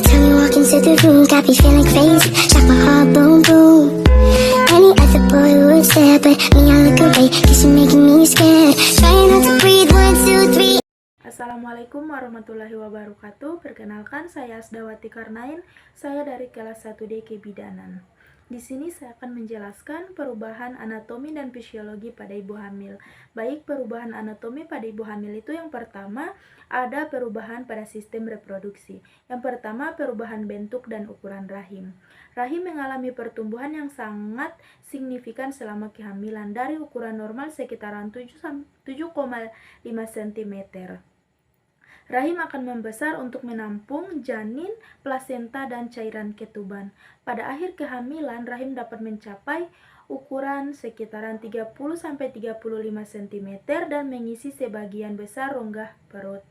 time you walk into the room, got me feeling crazy, like my heart boom boom. Any other boy would stare, but me I look away, cause you're making me scared. Trying not to breathe, 1, 2, 3. Assalamualaikum warahmatullahi wabarakatuh. Perkenalkan, saya Asdawati Karnain. Saya dari kelas 1D Kebidanan. Di sini saya akan menjelaskan perubahan anatomi dan fisiologi pada ibu hamil. Baik, perubahan anatomi pada ibu hamil itu yang pertama ada perubahan pada sistem reproduksi. Yang pertama, perubahan bentuk dan ukuran rahim. Rahim mengalami pertumbuhan yang sangat signifikan selama kehamilan dari ukuran normal sekitaran 7,5 cm. Rahim akan membesar untuk menampung janin, plasenta, dan cairan ketuban. Pada akhir kehamilan, rahim dapat mencapai ukuran sekitaran 30-35 cm dan mengisi sebagian besar rongga perut.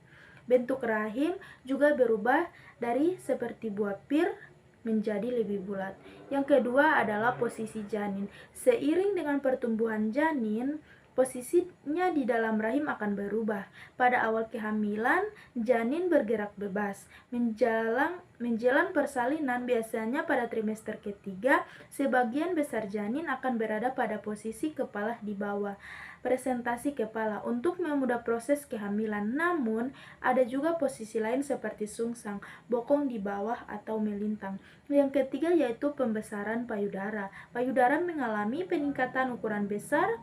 Bentuk rahim juga berubah dari seperti buah pir menjadi lebih bulat. Yang kedua adalah posisi janin. Seiring dengan pertumbuhan janin, posisinya di dalam rahim akan berubah. Pada awal kehamilan, janin bergerak bebas. Menjelang persalinan, biasanya pada trimester ketiga, sebagian besar janin akan berada pada posisi kepala di bawah. Presentasi kepala untuk memudah proses kehamilan. Namun, ada juga posisi lain seperti sungsang, bokong di bawah atau melintang. Yang ketiga yaitu pembesaran payudara. Payudara mengalami peningkatan ukuran besar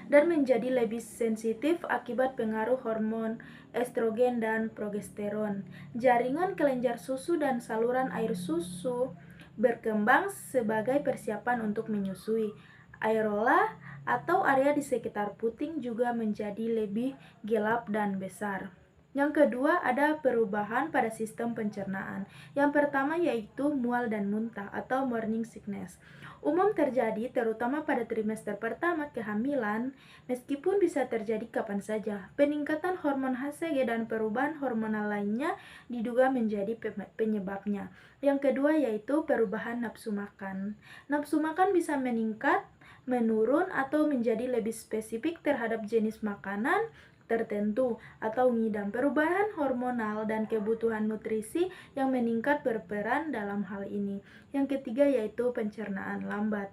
dan menjadi lebih sensitif akibat pengaruh hormon estrogen dan progesteron. Jaringan kelenjar susu dan saluran air susu berkembang sebagai persiapan untuk menyusui. Areola atau area di sekitar puting juga menjadi lebih gelap dan besar. Yang kedua ada perubahan pada sistem pencernaan. Yang pertama yaitu mual dan muntah atau morning sickness. Umum terjadi terutama pada trimester pertama kehamilan, meskipun bisa terjadi kapan saja. Peningkatan hormon HCG dan perubahan hormonal lainnya diduga menjadi penyebabnya. Yang kedua yaitu perubahan nafsu makan. Nafsu makan bisa meningkat, menurun, atau menjadi lebih spesifik terhadap jenis makanan tertentu atau ngidam. Perubahan hormonal dan kebutuhan nutrisi yang meningkat berperan dalam hal ini. Yang ketiga yaitu pencernaan lambat.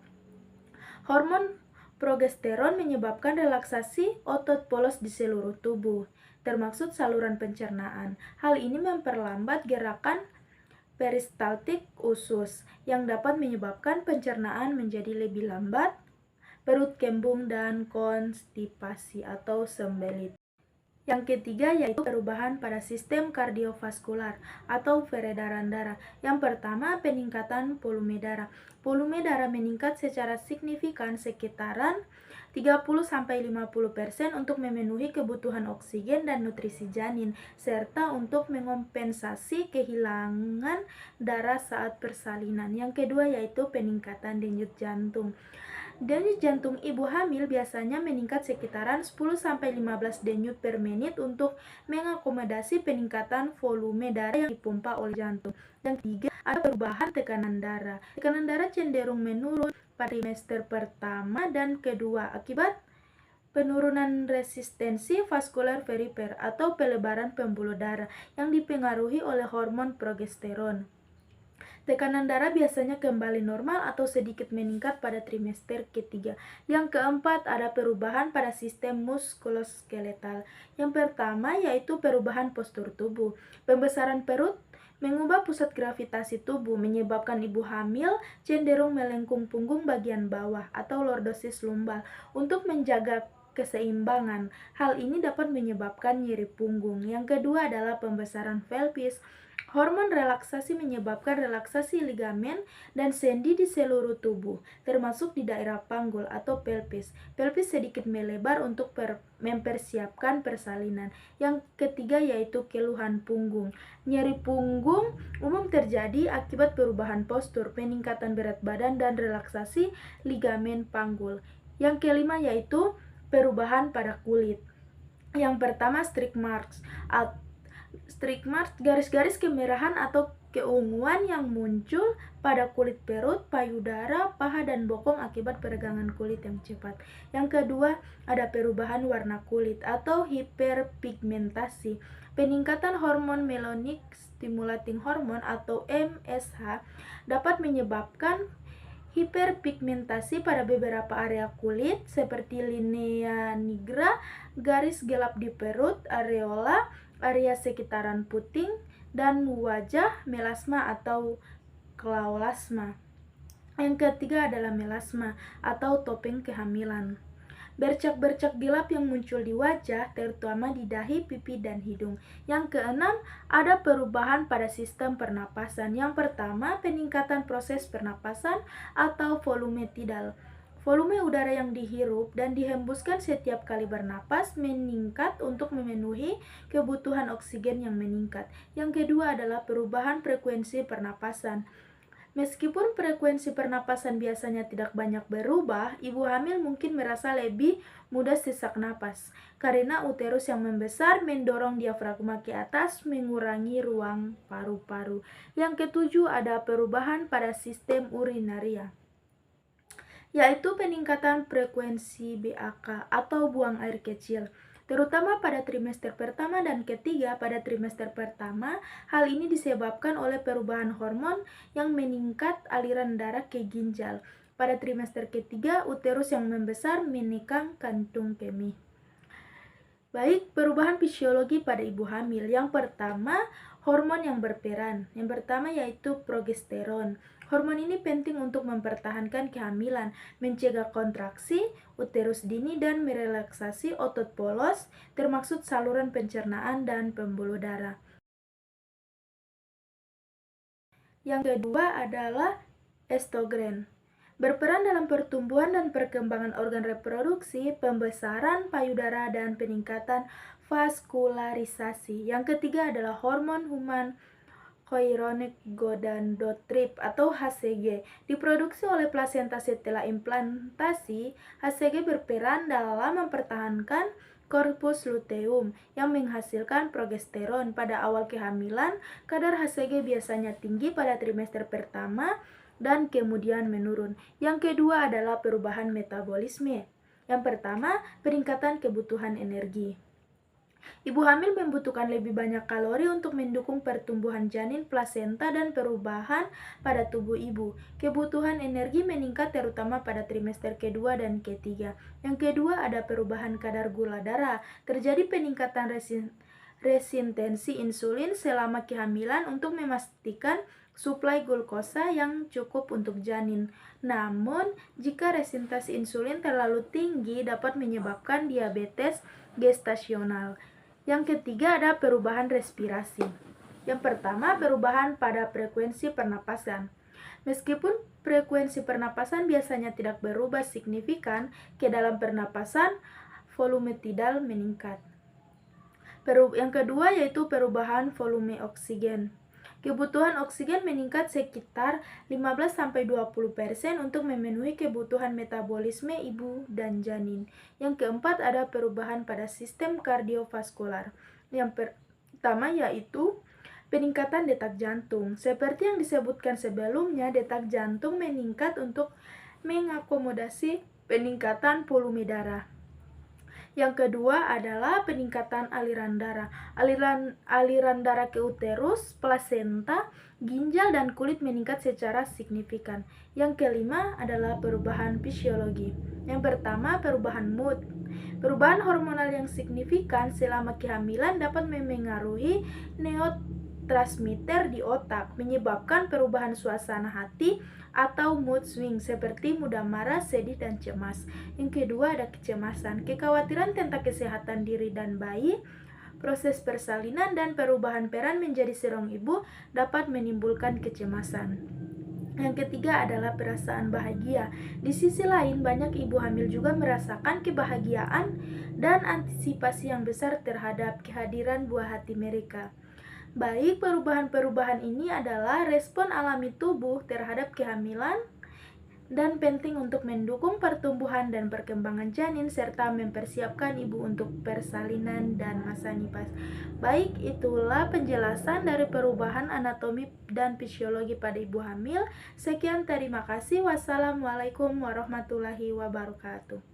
Hormon progesteron menyebabkan relaksasi otot polos di seluruh tubuh, termasuk saluran pencernaan. Hal ini memperlambat gerakan peristaltik usus yang dapat menyebabkan pencernaan menjadi lebih lambat, perut kembung, dan konstipasi atau sembelit. Yang ketiga yaitu perubahan pada sistem kardiovaskular atau peredaran darah. Yang pertama, peningkatan volume darah. Volume darah meningkat secara signifikan sekitaran 30-50% untuk memenuhi kebutuhan oksigen dan nutrisi janin, serta untuk mengompensasi kehilangan darah saat persalinan. Yang kedua yaitu peningkatan denyut jantung. Denyut jantung ibu hamil biasanya meningkat sekitaran 10-15 denyut per menit untuk mengakomodasi peningkatan volume darah yang dipompa oleh jantung. Yang ketiga, ada perubahan tekanan darah. Tekanan darah cenderung menurun pada trimester pertama dan kedua akibat penurunan resistensi vaskular perifer atau pelebaran pembuluh darah yang dipengaruhi oleh hormon progesteron. Tekanan darah biasanya kembali normal atau sedikit meningkat pada trimester ketiga. Yang keempat, ada perubahan pada sistem muskuloskeletal. Yang pertama yaitu perubahan postur tubuh. Pembesaran perut mengubah pusat gravitasi tubuh, menyebabkan ibu hamil cenderung melengkung punggung bagian bawah atau lordosis lumbal untuk menjaga keseimbangan. Hal ini dapat menyebabkan nyeri punggung. Yang kedua adalah pembesaran pelvis. Hormon relaksasi menyebabkan relaksasi ligamen dan sendi di seluruh tubuh, termasuk di daerah panggul atau pelvis. Pelvis sedikit melebar untuk mempersiapkan persalinan. Yang ketiga yaitu keluhan punggung. Nyeri punggung umum terjadi akibat perubahan postur, peningkatan berat badan, dan relaksasi ligamen panggul. Yang kelima yaitu perubahan pada kulit. Yang pertama, streak marks. Streak marks, garis-garis kemerahan atau keunguan yang muncul pada kulit perut, payudara, paha, dan bokong akibat peregangan kulit yang cepat. Yang kedua, ada perubahan warna kulit atau hiperpigmentasi. Peningkatan hormon melanic stimulating hormone atau MSH dapat menyebabkan hiperpigmentasi pada beberapa area kulit seperti linea nigra, garis gelap di perut, areola, area sekitaran puting, dan wajah, melasma atau klaulasma. Yang ketiga adalah melasma atau topeng kehamilan. Bercak-bercak gelap yang muncul di wajah, terutama di dahi, pipi, dan hidung. Yang keenam, ada perubahan pada sistem pernapasan. Yang pertama, peningkatan proses pernapasan atau volume tidal. Volume udara yang dihirup dan dihembuskan setiap kali bernapas meningkat untuk memenuhi kebutuhan oksigen yang meningkat. Yang kedua adalah perubahan frekuensi pernapasan. Meskipun frekuensi pernapasan biasanya tidak banyak berubah, ibu hamil mungkin merasa lebih mudah sesak napas karena uterus yang membesar mendorong diafragma ke atas, mengurangi ruang paru-paru. Yang ketujuh ada perubahan pada sistem urinaria, yaitu peningkatan frekuensi BAK atau buang air kecil. Terutama pada trimester pertama dan ketiga. Pada trimester pertama, hal ini disebabkan oleh perubahan hormon yang meningkat aliran darah ke ginjal. Pada trimester ketiga, uterus yang membesar menekan kantung kemih. Baik, perubahan fisiologi pada ibu hamil. Yang pertama, hormon yang berperan. Yang pertama yaitu progesteron. Hormon ini penting untuk mempertahankan kehamilan, mencegah kontraksi, uterus dini, dan merelaksasi otot polos, termasuk saluran pencernaan dan pembuluh darah. Yang kedua adalah estrogen. Berperan dalam pertumbuhan dan perkembangan organ reproduksi, pembesaran payudara, dan peningkatan vaskularisasi. Yang ketiga adalah hormon human chorionic gonadotropin atau HCG. Diproduksi oleh plasenta setelah implantasi, HCG berperan dalam mempertahankan corpus luteum yang menghasilkan progesteron. Pada awal kehamilan, kadar HCG biasanya tinggi pada trimester pertama dan kemudian menurun. Yang kedua adalah perubahan metabolisme. Yang pertama, peningkatan kebutuhan energi. Ibu hamil membutuhkan lebih banyak kalori untuk mendukung pertumbuhan janin, plasenta, dan perubahan pada tubuh ibu. Kebutuhan energi meningkat terutama pada trimester kedua dan ketiga. Yang kedua ada perubahan kadar gula darah. Terjadi peningkatan resistensi insulin selama kehamilan untuk memastikan suplai glukosa yang cukup untuk janin. Namun, jika resistensi insulin terlalu tinggi dapat menyebabkan diabetes gestasional. Yang ketiga ada perubahan respirasi. Yang pertama, perubahan pada frekuensi pernapasan. Meskipun frekuensi pernapasan biasanya tidak berubah signifikan, ke dalam pernapasan volume tidal meningkat. Yang kedua yaitu perubahan volume oksigen. Kebutuhan oksigen meningkat sekitar 15-20% untuk memenuhi kebutuhan metabolisme ibu dan janin. Yang keempat ada perubahan pada sistem kardiovaskular. Yang pertama yaitu peningkatan detak jantung. Seperti yang disebutkan sebelumnya, detak jantung meningkat untuk mengakomodasi peningkatan volume darah. Yang kedua adalah peningkatan aliran darah. Aliran darah ke uterus, plasenta, ginjal, dan kulit meningkat secara signifikan. Yang kelima adalah perubahan fisiologi. Yang pertama, perubahan mood. Perubahan hormonal yang signifikan selama kehamilan dapat memengaruhi neurotransmitter di otak, menyebabkan perubahan suasana hati atau mood swing seperti mudah marah, sedih, dan cemas. Yang kedua ada kecemasan, kekhawatiran tentang kesehatan diri dan bayi. Proses persalinan dan perubahan peran menjadi seorang ibu dapat menimbulkan kecemasan. Yang ketiga adalah perasaan bahagia. Di sisi lain, banyak ibu hamil juga merasakan kebahagiaan dan antisipasi yang besar terhadap kehadiran buah hati mereka. Baik, perubahan-perubahan ini adalah respon alami tubuh terhadap kehamilan dan penting untuk mendukung pertumbuhan dan perkembangan janin serta mempersiapkan ibu untuk persalinan dan masa nifas. Baik, itulah penjelasan dari perubahan anatomi dan fisiologi pada ibu hamil. Sekian, terima kasih. Wassalamualaikum warahmatullahi wabarakatuh.